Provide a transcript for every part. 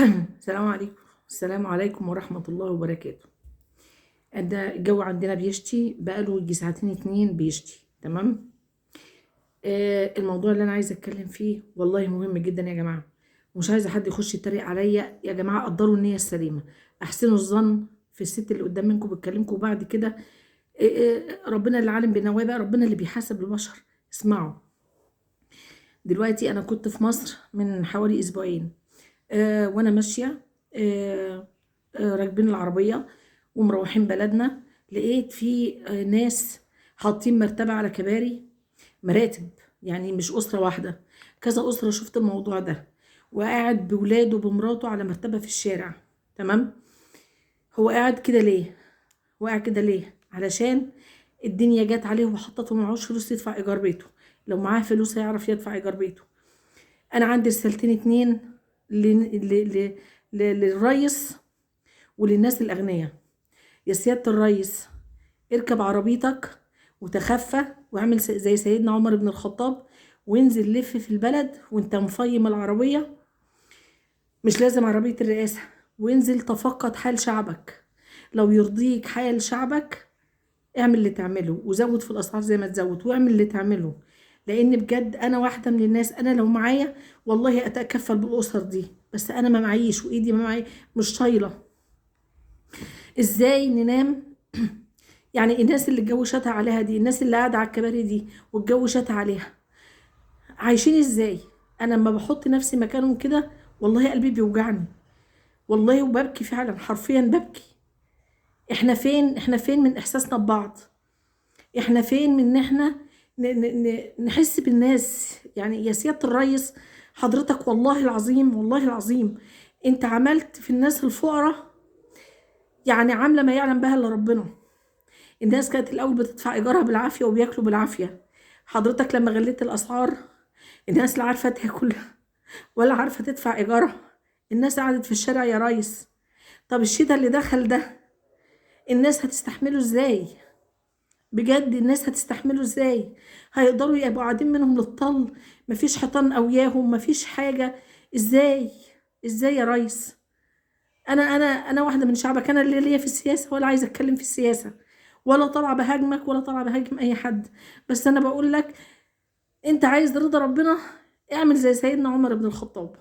السلام عليكم. السلام عليكم ورحمة الله وبركاته. ده الجو عندنا بيشتي بقاله يجي ساعتين اتنين بيشتي. تمام. الموضوع اللي انا عايزه اتكلم فيه والله مهم جدا يا جماعه، ومش عايزه حد يخش يتريق عليا. يا جماعه قدروا النيه السليمه، احسنوا الظن في الست اللي قدام منكم بتكلمكم، وبعد كده ربنا اللي عالم بالنوايا بقى، ربنا اللي بيحاسب البشر. اسمعوا. دلوقتي انا كنت في مصر من حوالي اسبوعين، وانا ماشيه، راكبين العربيه ومروحين بلدنا، لقيت في ناس حاطين مرتبه على كباري، مراتب، يعني مش اسره واحده، كذا اسره. شفت الموضوع ده، وقاعد بولاده بمراته على مرتبه في الشارع. تمام. هو قاعد كده ليه؟ هو قاعد كده ليه؟ علشان الدنيا جت عليه وحطته، معهوش فلوس يدفع ايجار بيته. لو معاه فلوس هيعرف يدفع ايجار بيته. انا عندي رسالتين اتنين للريس وللناس الاغنياء. يا سيادة الريس، اركب عربيتك وتخفى واعمل زي سيدنا عمر بن الخطاب، وانزل لف في البلد وانت مفيم العربية، مش لازم عربية الرئاسة، وانزل تفقد حال شعبك. لو يرضيك حال شعبك اعمل اللي تعمله، وزود في الاسعار زي ما تزود، واعمل اللي تعمله. لان بجد انا واحده من الناس، انا لو معايا والله اتكفل بالاسر دي، بس انا ما معيش، وايدي ما معي، مش طايله. ازاي ننام؟ يعني الناس اللي الجو شتى عليها دي، الناس اللي قاعده على الكباري دي والجو شتى عليها، عايشين ازاي؟ انا لما بحط نفسي مكانهم كده والله قلبي بيوجعني، والله وببكي فعلا، حرفيا ببكي. احنا فين من احساسنا ببعض؟ احنا فين من ان احنا نحس بالناس؟ يعني يا سيادة الريس، حضرتك والله العظيم والله العظيم انت عملت في الناس الفقراء، يعني عاملة ما يعلم بها الا ربنا. الناس كانت الاول بتدفع ايجارها بالعافية وبياكلوا بالعافية. حضرتك لما غليت الاسعار، الناس لا عارفة تاكل ولا عارفة تدفع ايجارها. الناس قعدت في الشارع يا ريس. طب الشتاء اللي دخل ده الناس هتستحمله ازاي؟ بجد الناس هتستحمله ازاي؟ هيقدروا يبقوا قاعدين منهم للطل؟ مفيش حيطان قوياهم، مفيش حاجة. ازاي؟ ازاي يا ريس؟ انا واحدة من شعبك، انا اللي ليا في السياسة ولا عايزة اتكلم في السياسة، ولا طالعة بهاجمك ولا طالعة بهاجم اي حد. بس انا بقول لك، انت عايز رضا ربنا؟ اعمل زي سيدنا عمر بن الخطاب،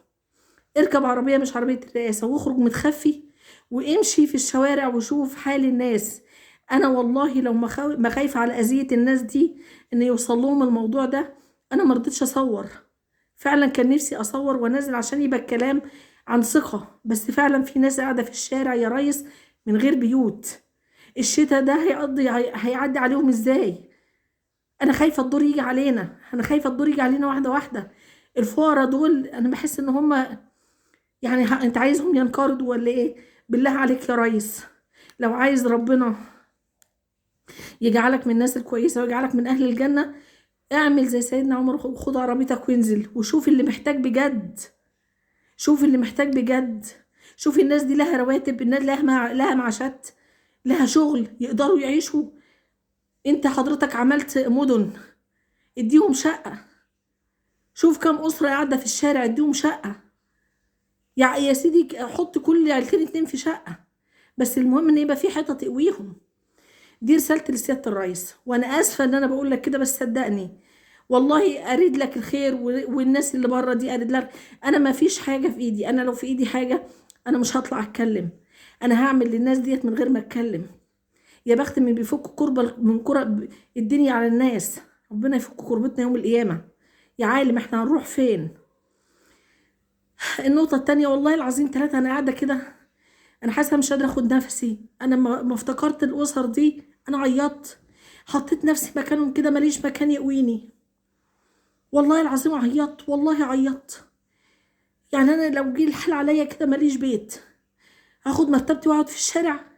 اركب عربية مش عربية الرئاسة، واخرج متخفي وامشي في الشوارع وشوف حال الناس. انا والله لو ما خايفة على اذية الناس دي ان يوصل لهم الموضوع ده، انا ما رضيتش اصور. فعلا كان نفسي اصور وانزل عشان يبقى الكلام عن ثقة، بس فعلا في ناس قاعدة في الشارع يا ريس من غير بيوت. الشتاء ده هيعدي عليهم ازاي؟ انا خايفة الدور يجي علينا، انا خايفة الدور يجي علينا واحدة واحدة. الفقراء دول انا بحس ان هم، يعني انت عايزهم ينقرضوا ولا ايه؟ بالله عليك يا ريس، لو عايز ربنا يجعلك من الناس الكويسة ويجعلك من أهل الجنة، اعمل زي سيدنا عمر وخد عربيتك وانزل وشوف اللي محتاج بجد. شوف اللي محتاج بجد. شوف الناس دي لها رواتب، الناس لها معاشات، لها شغل يقدروا يعيشوا. انت حضرتك عملت مدن، اديهم شقة. شوف كم أسرة قاعدة في الشارع، اديهم شقة. يا سيدي حط كل عيلتين اتنين في شقة، بس المهم ان يبقى في حيطة تقويهم. دي رسالتي لسيادة الرئيس، وانا اسفة ان انا بقول لك كده، بس صدقني والله اريد لك الخير، والناس اللي بره دي اريد لك. انا ما فيش حاجة في ايدي، انا لو في ايدي حاجة انا مش هطلع اتكلم، انا هعمل للناس ديت من غير ما اتكلم. يا بخت من بيفك كربة من كرب الدنيا على الناس، ربنا يفك كربتنا يوم القيامة. يا عالم احنا هنروح فين؟ النقطة التانية، والله العظيم ثلاثة انا قاعدة كده، انا حاسه مش قادره اخد نفسي. انا ما افتكرت الاسر دي انا عيطت، حطيت نفسي مكانهم كده، ماليش مكان يقويني. والله العظيم عيطت، والله عيطت. يعني انا لو جه الحال عليا كده ماليش بيت، هاخد مرتبتي واقعد في الشارع؟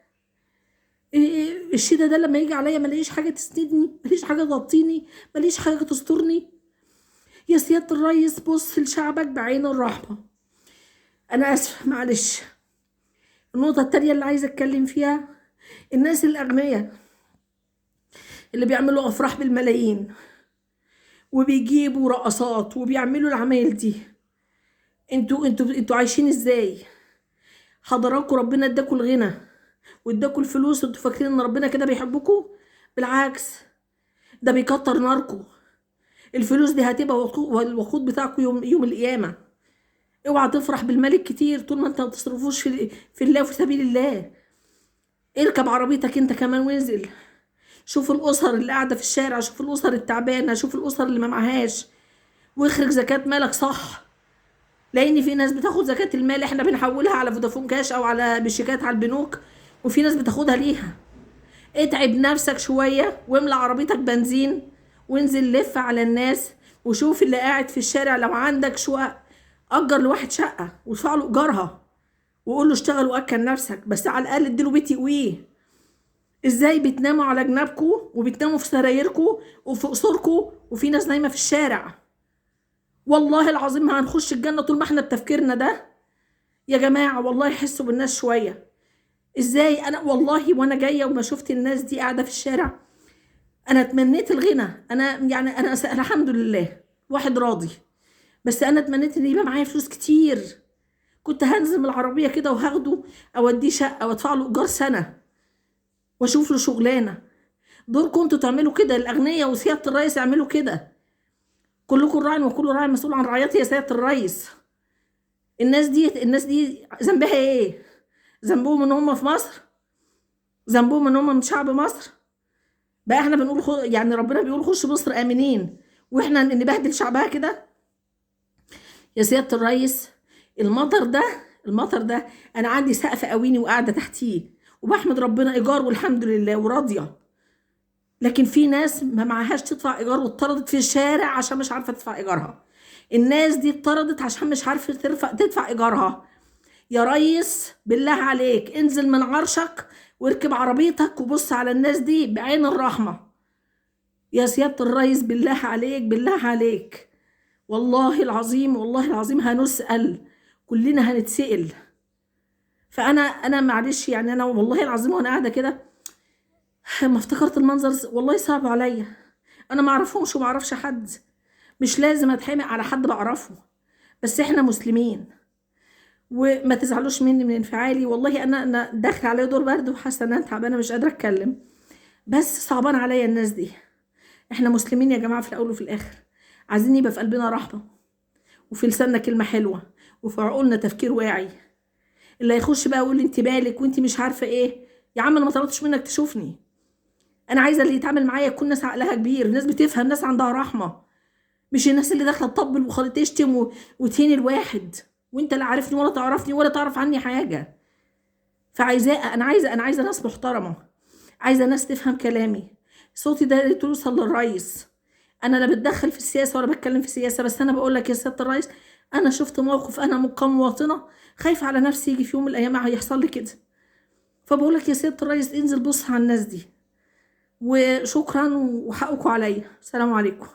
الشتا ده لما يجي عليا ماليش حاجه تسندني، ماليش حاجه تغطيني، ماليش حاجه تسترني. يا سياده الريس بص لشعبك بعين الرحمه. انا اسفه معلش. النقطه التانية اللي عايزه اتكلم فيها، الناس الاغنياء اللي بيعملوا افراح بالملايين وبيجيبوا رقصات وبيعملوا العمايل دي، انتوا عايشين ازاي؟ حضراتكم ربنا اداكوا الغنى واداكوا الفلوس، انتوا فاكرين ان ربنا كده بيحبكوا؟ بالعكس، ده بيكتر ناركم. الفلوس دي هتبقى الوقود بتاعكم يوم القيامه. اوعى تفرح بالمال الكتير طول ما انت ما بتصرفوش في الله وفي سبيل الله. اركب عربيتك انت كمان وانزل، شوف الاسر اللي قاعده في الشارع، شوف الاسر التعبانه، شوف الاسر اللي ما معهاش، واخرج زكاه مالك صح. لان في ناس بتاخد زكاه المال احنا بنحولها على فودافون كاش او على بشيكات على البنوك، وفي ناس بتاخدها ليها. اتعب نفسك شويه واملى عربيتك بنزين وانزل لف على الناس، وشوف اللي قاعد في الشارع. لو عندك شقق اجر لواحد شقه وادفع له ايجارها وقول له اشتغل واكل نفسك، بس على الاقل اديله بيت يقويه. ازاي بتناموا على جنابكم وبتناموا في سرايركم وفي قصوركم وفي ناس نايمه في الشارع؟ والله العظيم ما هنخش الجنه طول ما احنا بتفكيرنا ده. يا جماعه والله حسوا بالناس شويه. ازاي انا والله وانا جايه وما شفت الناس دي قاعده في الشارع، انا اتمنيت الغنى. انا يعني انا الحمد لله واحد راضي، بس انا اتمنيت ان يبقى معايا فلوس كتير. كنت هنزل من العربيه كده وهاخده اوديه شقه وادفع له ايجار سنه واشوف له شغلانه. دوركم انتوا تعملوا كده، الاغنياء وسياده الرئيس يعملوا كده. كلكم راع وكل راع مسؤول عن رعيته يا سياده الرئيس. الناس دي ذنبها ايه؟ ذنبهم ان هم في مصر؟ ذنبهم ان هم من شعب مصر؟ بقى احنا بنقول يعني ربنا بيقول خش مصر امنين واحنا نبهدل شعبها كده؟ يا سياده الرئيس، المطر ده انا عندي سقف قويني وقاعده تحتيه وبحمد ربنا ايجار والحمد لله وراضيه. لكن في ناس ما معهاش تدفع ايجار واتطردت في الشارع عشان مش عارفه تدفع ايجارها. الناس دي اتطردت عشان مش عارفه تدفع ايجارها. يا ريس بالله عليك انزل من عرشك واركب عربيتك وبص على الناس دي بعين الرحمه. يا سياده الريس بالله عليك بالله عليك، والله العظيم والله العظيم هنسأل، كلنا هنتسأل. فانا معلش يعني انا والله العظيم وانا قاعده كده ما افتكرت المنظر والله صعب عليا. انا ما اعرفهمش وما اعرفش حد، مش لازم اتحمق على حد بعرفه، بس احنا مسلمين. وما تزعلوش مني من انفعالي، والله انا داخل عليا دور برد وحاسه ان انا تعبانه مش قادره اتكلم، بس صعبان عليا الناس دي. احنا مسلمين يا جماعه في الاول وفي الاخر، عايزين يبقى في قلبنا رحمه وفي لساننا كلمه حلوه وفي عقولنا تفكير واعي. اللي هيخش بقى يقول لي انت بالك وانت مش عارفه ايه، يا عم انا ما طلبتش منك تشوفني. انا عايزه اللي يتعامل معايا يكون ناس عقلها كبير، ناس بتفهم، ناس عندها رحمه، مش الناس اللي داخله تطبل وخلت تشتم وتهين الواحد وانت لا عارفني ولا تعرفني ولا تعرف عني حاجه. فعايزاه انا عايزه ناس محترمه، عايزه ناس تفهم كلامي. صوتي ده توصل للرئيس. انا لا بتدخل في السياسه ولا بتكلم في السياسه، بس انا بقول لك يا سياده الرئيس، انا شفت موقف، انا كمواطنه خايفه على نفسي يجي في يوم من الايام هيحصل لي كده. فبقول لك يا سياده الرئيس انزل بص على الناس دي. وشكرا وحقكم عليا. السلام عليكم.